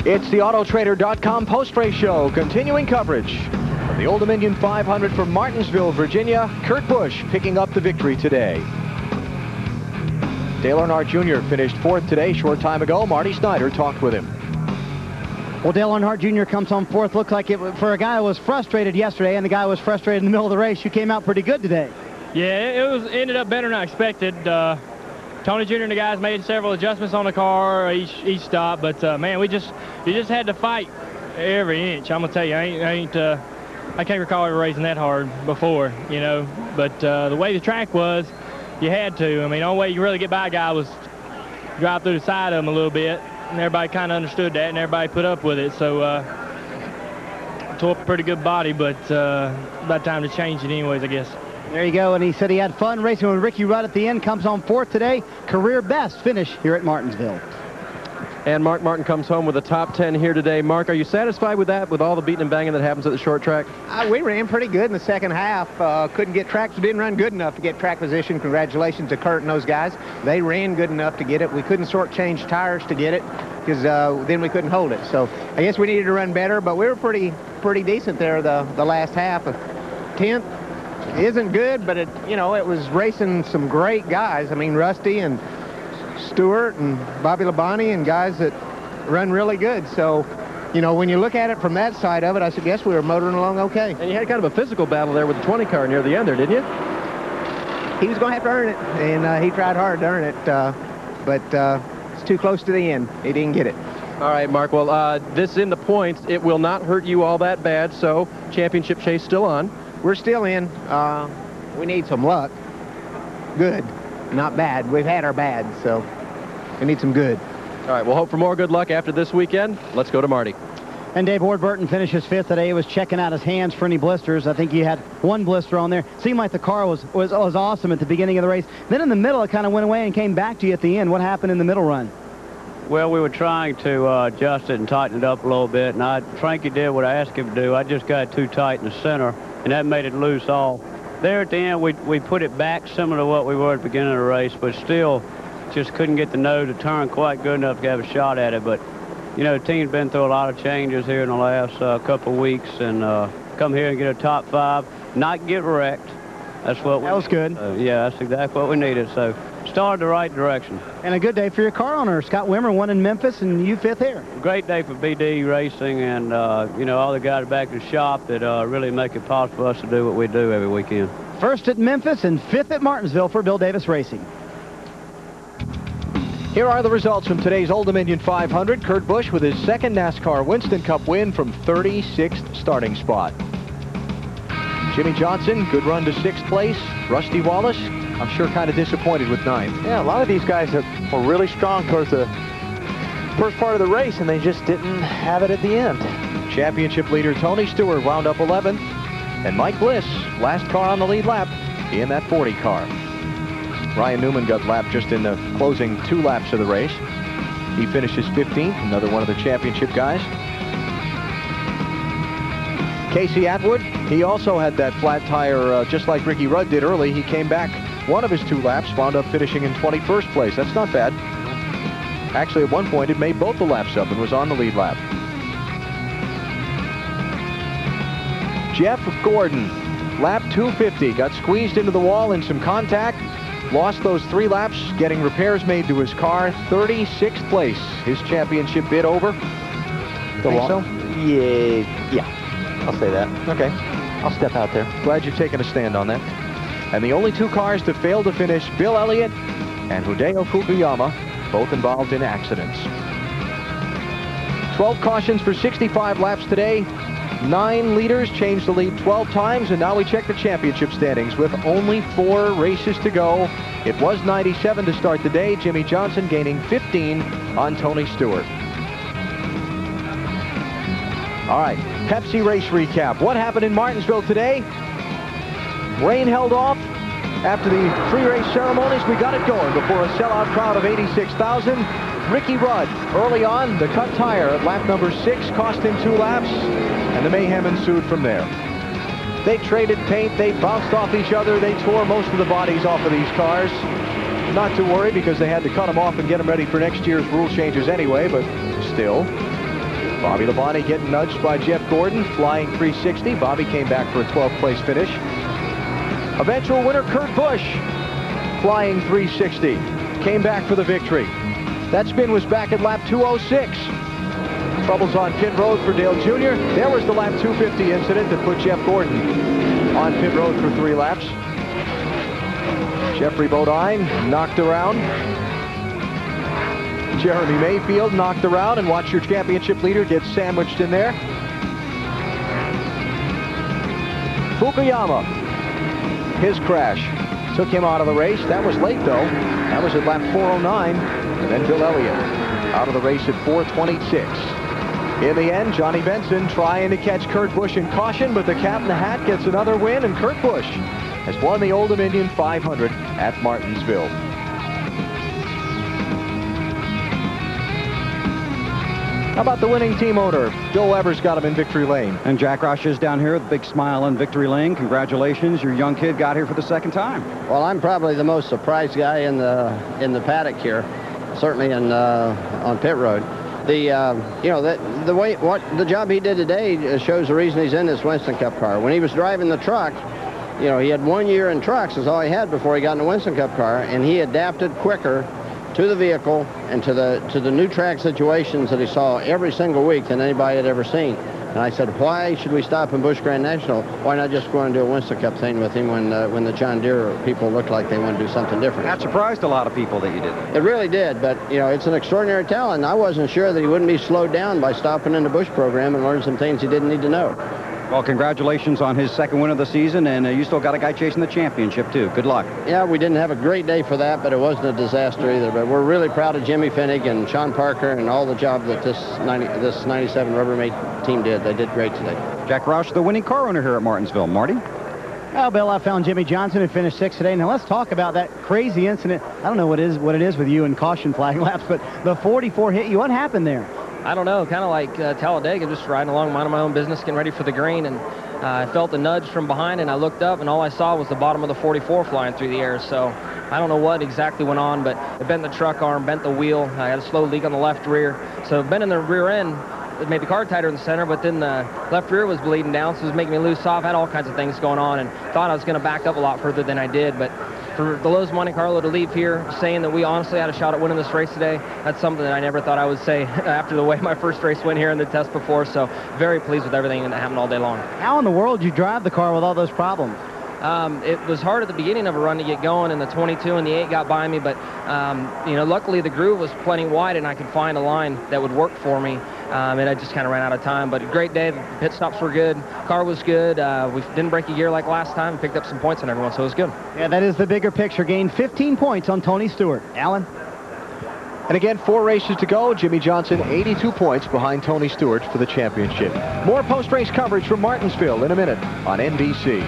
It's the Autotrader.com post-race show, continuing coverage of the Old Dominion 500 from Martinsville, Virginia. Kurt Busch picking up the victory today. Dale Earnhardt Jr. finished 4th today, short time ago. Marty Snyder talked with him. Well, Dale Earnhardt Jr. comes home 4th. Looked like it for a guy who was frustrated yesterday, and the guy who was frustrated in the middle of the race. You came out pretty good today. Yeah, it ended up better than I expected. Tony Jr. and the guys made several adjustments on the car each stop, but man, you just had to fight every inch. I'm gonna tell you, I can't recall ever racing that hard before, you know. But the way the track was, you had to. I mean, the only way you really get by a guy was drive through the side of him a little bit, and everybody kind of understood that, and everybody put up with it. So tore up a pretty good body, but about time to change it anyways, I guess. There you go, and he said he had fun racing with Ricky Rudd at the end. Comes home 4th today. Career best finish here at Martinsville. And Mark Martin comes home with a top 10 here today. Mark, are you satisfied with that, with all the beating and banging that happens at the short track? We ran pretty good in the second half. Couldn't get track, didn't run good enough to get track position. Congratulations to Kurt and those guys. They ran good enough to get it. We couldn't change tires to get it because then we couldn't hold it. So I guess we needed to run better, but we were pretty decent there the last half. 10th isn't good, but it was racing some great guys. I mean, Rusty and Stewart and Bobby Labonte and guys that run really good. So, when you look at it from that side of it, I guess we were motoring along okay. And you had kind of a physical battle there with the 20 car near the end there, didn't you? He was going to have to earn it, and he tried hard to earn it, but it's too close to the end. He didn't get it. All right, Mark. Well, this in the points, it will not hurt you all that bad, so championship chase still on. We're still in. We need some luck. Good, not bad. We've had our bad, so we need some good. All right, we'll hope for more good luck after this weekend. Let's go to Marty. And Dave Ward-Burton finishes 5th today. He was checking out his hands for any blisters. I think he had one blister on there. Seemed like the car was awesome at the beginning of the race. Then in the middle, it kind of went away and came back to you at the end. What happened in the middle run? Well, we were trying to adjust it and tighten it up a little bit, and Frankie did what I asked him to do. I just got it too tight in the center, and that made it loose all. There at the end, we put it back similar to what we were at the beginning of the race, but still just couldn't get the nose to turn quite good enough to have a shot at it. But, the team's been through a lot of changes here in the last couple of weeks, and come here and get a top 5, not get wrecked. That's what that was good. Yeah, that's exactly what we needed. So started the right direction. And a good day for your car owner. Scott Wimmer won in Memphis, and you 5th here. Great day for BD Racing, and all the guys back at the shop that really make it possible for us to do what we do every weekend. 1st at Memphis and 5th at Martinsville for Bill Davis Racing. Here are the results from today's Old Dominion 500. Kurt Busch with his 2nd NASCAR Winston Cup win from 36th starting spot. Jimmy Johnson, good run to 6th place. Rusty Wallace, I'm sure kind of disappointed with 9th. Yeah, a lot of these guys were really strong towards the first part of the race, and they just didn't have it at the end. Championship leader Tony Stewart wound up 11th. And Mike Bliss, last car on the lead lap in that 40 car. Ryan Newman got lapped just in the closing 2 laps of the race. He finishes 15th, another one of the championship guys. Casey Atwood, he also had that flat tire just like Ricky Rudd did early. He came back one of his 2 laps, wound up finishing in 21st place. That's not bad. Actually, at one point, it made both the laps up and was on the lead lap. Jeff Gordon, lap 250, got squeezed into the wall in some contact, lost those 3 laps, getting repairs made to his car. 36th place, his championship bid over. Think so? Yeah. I'll say that. Okay. I'll step out there. Glad you've taken a stand on that. And the only 2 cars to fail to finish, Bill Elliott and Hideo Fukuyama, both involved in accidents. 12 cautions for 65 laps today. 9 leaders changed the lead 12 times, and now we check the championship standings with only 4 races to go. It was 97 to start the day. Jimmy Johnson gaining 15 on Tony Stewart. All right, Pepsi race recap. What happened in Martinsville today? Rain held off. After the pre-race ceremonies, we got it going before a sellout crowd of 86,000. Ricky Rudd, early on, the cut tire at lap number 6 cost him 2 laps, and the mayhem ensued from there. They traded paint, they bounced off each other, they tore most of the bodies off of these cars. Not to worry, because they had to cut them off and get them ready for next year's rule changes anyway, but still. Bobby Labonte getting nudged by Jeff Gordon, flying 360. Bobby came back for a 12th place finish. Eventual winner Kurt Busch, flying 360, came back for the victory. That spin was back at lap 206. Troubles on pit road for Dale Jr. There was the lap 250 incident that put Jeff Gordon on pit road for 3 laps. Jeffrey Bodine knocked around. Jeremy Mayfield knocked around, and watch your championship leader get sandwiched in there. Fukuyama, his crash took him out of the race. That was late, though. That was at lap 409. And then Bill Elliott out of the race at 426. In the end, Johnny Benson trying to catch Kurt Busch in caution, but the Cat in the Hat gets another win, and Kurt Busch has won the Old Dominion 500 at Martinsville. How about the winning team owner? Bill Weber's got him in victory lane. And Jack Roush is down here with a big smile in victory lane. Congratulations, your young kid got here for the 2nd time. Well, I'm probably the most surprised guy in the paddock here, certainly on pit road. The job he did today shows the reason he's in this Winston Cup car. When he was driving the truck, he had 1 year in trucks is all he had before he got in the Winston Cup car, and he adapted quicker to the vehicle and to the new track situations that he saw every single week than anybody had ever seen. And I said, why should we stop in Busch Grand National? Why not just go and do a Winston Cup thing with him when the John Deere people looked like they want to do something different? That surprised a lot of people that you did. It really did, but it's an extraordinary talent. I wasn't sure that he wouldn't be slowed down by stopping in the Busch program and learning some things he didn't need to know. Well, congratulations on his 2nd win of the season, and you still got a guy chasing the championship, too. Good luck. Yeah, we didn't have a great day for that, but it wasn't a disaster either. But we're really proud of Jimmy Finnig and Sean Parker and all the job that this 97 Rubbermaid team did. They did great today. Jack Roush, the winning car owner here at Martinsville. Marty? Well, Bill, I found Jimmy Johnson who finished 6th today. Now let's talk about that crazy incident. I don't know what it is with you and caution flag laps, but the 44 hit you. What happened there? I don't know, kind of like Talladega, just riding along, minding my own business, getting ready for the green, and I felt a nudge from behind, and I looked up, and all I saw was the bottom of the 44 flying through the air. So I don't know what exactly went on, but it bent the truck arm, bent the wheel. I had a slow leak on the left rear. So bending the rear end, it made the car tighter in the center, but then the left rear was bleeding down, so it was making me loose off. I had all kinds of things going on, and thought I was going to back up a lot further than I did. But for the Lowe's Monte Carlo to leave here saying that we honestly had a shot at winning this race today, that's something that I never thought I would say after the way my first race went here in the test before. So very pleased with everything that happened all day long. How in the world did you drive the car with all those problems? It was hard at the beginning of a run to get going, and the 22 and the 8 got by me, but luckily the groove was plenty wide and I could find a line that would work for me, and I just kind of ran out of time. But a great day. The pit stops were good, car was good. We didn't break a gear like last time, picked up some points on everyone, so it was good. Yeah, that is the bigger picture. Gained 15 points on Tony Stewart. Alan? And again, 4 races to go. Jimmy Johnson 82 points behind Tony Stewart for the championship. More post-race coverage from Martinsville in a minute on NBC.